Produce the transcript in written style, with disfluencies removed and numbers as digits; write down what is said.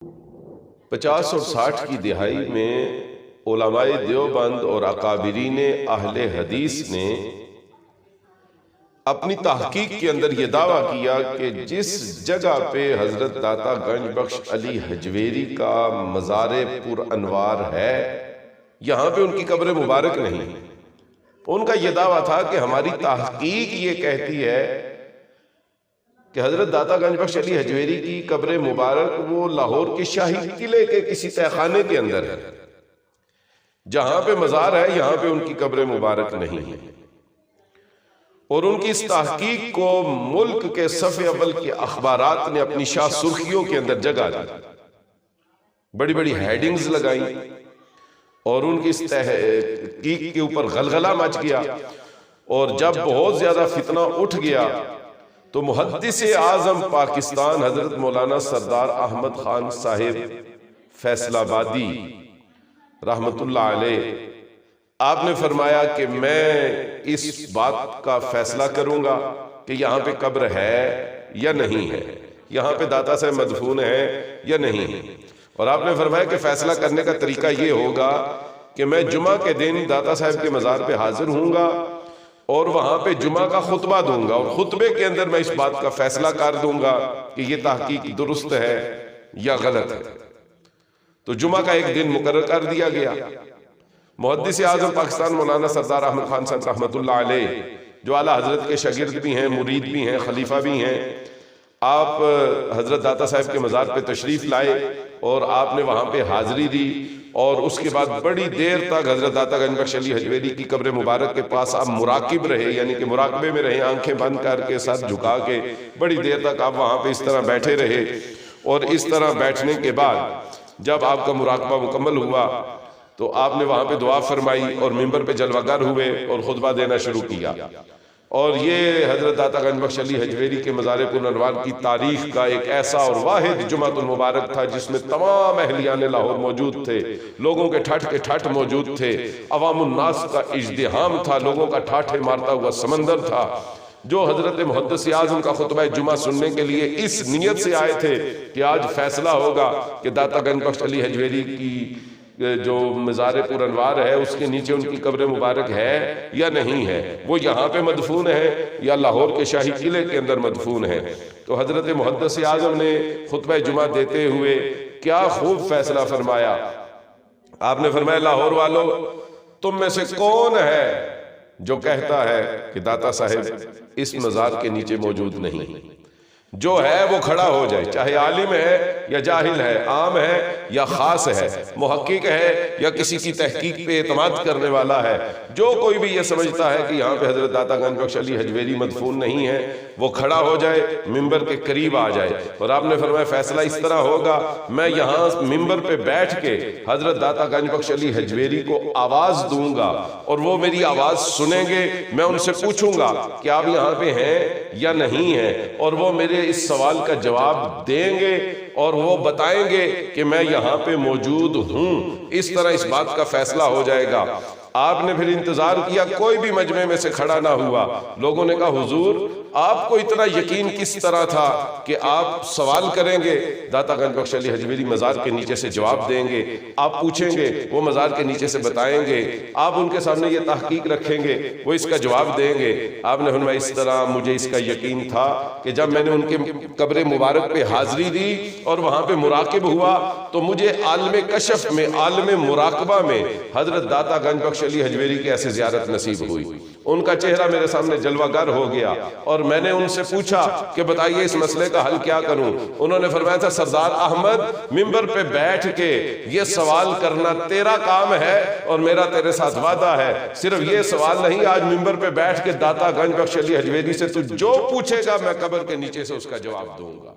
50 और 60 की दिहाई में उलमाए देवबंद और अकाबिरीन अहले हदीस ने अपनी तहकीक के अंदर यह दावा किया कि जिस जगह पे हजरत दाता गंज बख्श अली हजवेरी का मज़ार पुर अनवार है, यहां पे उनकी कब्र मुबारक नहीं। उनका यह दावा था कि हमारी तहकीक ये कहती है कि हजरत दाता गंज बख्श अली हजवेरी की कब्र मुबारक वो लाहौर के शाही किले के किसी तहखाने के अंदर है। जहां पे मज़ार है यहां पे उनकी कब्र मुबारक नहीं है। और उनकी इस तहकीक को मुल्क के सफ़े अव्वल के अखबारात ने अपनी शाह सुर्खियों के अंदर जगह दी, बड़ी बड़ी हेडिंग्स लगाई और उनकी इस तहकीक के ऊपर गलगला मच गया। और जब बहुत ज्यादा फितना उठ गया तो मुहद्दिस आजम पाकिस्तान हजरत मौलाना सरदार अहमद खान साहिब फैसलाबादी रहमतुल्लाह अलैह, आपने फरमाया कि मैं इस बात का फैसला करूंगा कि यहाँ पे कब्र है या नहीं है, यहाँ पे दाता साहब मदफून है या नहीं है। और आपने फरमाया कि फैसला करने का तरीका ये होगा कि मैं जुमा के दिन दाता साहब के मज़ार पे हाजिर हूँगा और वहाँ पे जुमा का खुतबा दूंगा और खुतबे के अंदर मैं इस बात का फैसला कर दूंगा कि ये तहकीक दुरुस्त है या गलत है। तो जुमा का एक दिन मुकर्रर कर दिया गया। मुहद्दिस आज़म पाकिस्तान मौलाना सरदार अहमद खान साहब रहमतुल्लाह अलैह, जो आला हजरत के शागिर्द भी हैं, मुरीद भी हैं, खलीफा भी हैं, आप हजरत दाता साहब के मज़ार पे तशरीफ लाए और आपने वहाँ पे हाजिरी दी। और उसके बाद बड़ी देर तक हजरत दाता गंज बख्श अली हजवेरी की कब्र मुबारक के पास आप मुराकिब रहे, यानी कि मुराकबे में रहे, आंखें बंद करके सर झुका के बड़ी देर तक आप वहाँ पे इस तरह बैठे रहे। और इस तरह बैठने के बाद जब आपका मुराकबा मुकम्मल हुआ तो आपने वहाँ पे दुआ फरमाई और मिंबर पे जलवागर हुए और खुतबा देना शुरू किया। और ये हजरत दाता गंज बख्श अली हजवेरी के मज़ार पुर अनवार की तारीख का एक ऐसा और वाहिद जुमातुल मुबारक था जिसमें तमाम अहलियान लाहौर मौजूद थे, लोगों के ठठ मौजूद थे, अवामुन्नास का इज्तिहाम था, लोगों का ठाठे मारता हुआ समंदर था, जो हजरत मुहद्दिस आज़म का खुतबा जुमा सुनने के लिए इस नीयत से आए थे कि आज फैसला होगा कि दाता गंज बख्श अली हजवेरी की जो मज़ार पुर अनवार है उसके नीचे उनकी कब्र मुबारक है या नहीं है, वो यहाँ पे मदफून है या लाहौर के शाही किले के अंदर मदफून है। तो हजरत मुहद्दिस आज़म ने खुतबा जुमा देते हुए क्या खूब फैसला फरमाया। आपने फरमाया, लाहौर वालों, तुम में से कौन है जो कहता है कि दाता साहब इस मज़ार के नीचे मौजूद नहीं? जो है वो खड़ा हो जाए, चाहे आलिम है या जाहिल है, आम है या खास है, मुहक्किक है या किसी की तहकीक पे एतमाद करने वाला है। जो कोई भी ये समझता है कि यहाँ पे हजरत दाता गंज बख्श अली हजवेरी मदफून नहीं है, वो खड़ा हो जाए, मिंबर के करीब आ जाए। और आपने फरमाया फैसला इस तरह होगा, मैं यहाँ मिंबर पे बैठ के हजरत दाता गंज बख्श अली हजवेरी को आवाज दूंगा और वो मेरी आवाज सुनेंगे। मैं उनसे पूछूंगा कि आप यहाँ पे हैं या नहीं है, और वो मेरे इस सवाल का जवाब देंगे और वो बताएंगे कि मैं यहाँ पे मौजूद हूं। इस तरह इस बात का फैसला हो जाएगा। आपने फिर इंतजार किया, कोई भी मजमे में से खड़ा ना हुआ। लोगों ने कहा, हुजूर आपको इतना यकीन किस तरह था कि आप सवाल करेंगे, दाता गंज बख्श अली हजवेरी मज़ार के नीचे से जवाब देंगे, आप पूछेंगे वो मज़ार के नीचे से बताएंगे, आप उनके सामने ये तहकीक रखेंगे, वो इसका जवाब देंगे। आपने फरमाया इस तरह मुझे इसका यकीन था कि जब मैंने उनके कब्र मुबारक पे हाजिरी दी और वहाँ पे मुराकिब हुआ तो मुझे आलम कशफ में, आलम मुराकबा में हजरत दाता गंज बख्श अली हजवेरी की ऐसे ज़ियारत नसीब हुई। उनका चेहरा मेरे सामने जलवागर हो गया और मैंने उनसे पूछा कि बताइए इस मसले का हल क्या करूं। उन्होंने फरमाया था, सरदार अहमद, मिंबर पे बैठ के ये सवाल करना तेरा काम है और मेरा तेरे साथ वादा है। सिर्फ ये सवाल नहीं, आज मिंबर पे बैठ के दाता गंज बख्श अली हजवेरी से तू जो पूछेगा मैं कब्र के नीचे से उसका जवाब दूंगा।